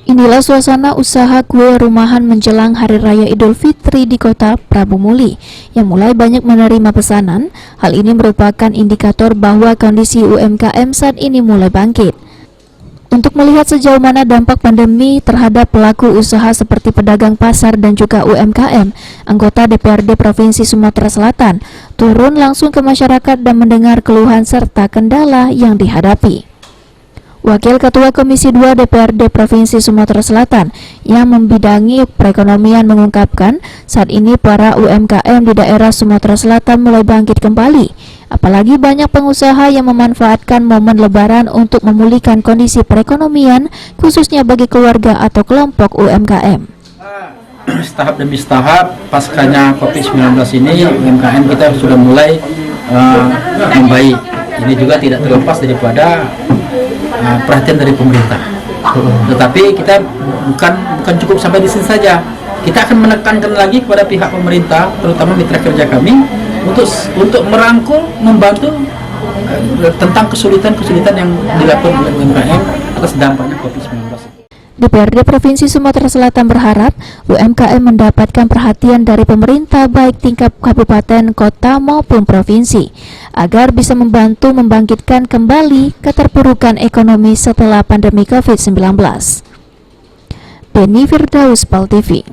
Inilah suasana usaha kue rumahan menjelang Hari Raya Idul Fitri di Kota Prabu Muli yang mulai banyak menerima pesanan. Hal ini merupakan indikator bahwa kondisi UMKM saat ini mulai bangkit. Untuk melihat sejauh mana dampak pandemi terhadap pelaku usaha seperti pedagang pasar dan juga UMKM, anggota DPRD Provinsi Sumatera Selatan turun langsung ke masyarakat dan mendengar keluhan serta kendala yang dihadapi. Wakil Ketua Komisi 2 DPRD Provinsi Sumatera Selatan yang membidangi perekonomian mengungkapkan saat ini para UMKM di daerah Sumatera Selatan mulai bangkit kembali. Apalagi banyak pengusaha yang memanfaatkan momen lebaran untuk memulihkan kondisi perekonomian khususnya bagi keluarga atau kelompok UMKM. Tahap demi tahap paskanya COVID-19 ini UMKM kita sudah mulai membaik. Ini juga tidak terlepas daripada perhatian dari pemerintah. Tetapi kita bukan cukup sampai di sini saja. Kita akan menekankan lagi kepada pihak pemerintah, terutama mitra kerja kami, untuk merangkul, membantu tentang kesulitan-kesulitan yang dilakukan oleh UMKM atas dampaknya COVID-19. DPRD Provinsi Sumatera Selatan berharap UMKM mendapatkan perhatian dari pemerintah baik tingkat kabupaten, kota maupun provinsi agar bisa membantu membangkitkan kembali keterpurukan ekonomi setelah pandemi COVID-19. Beni Firdaus, PAL TV.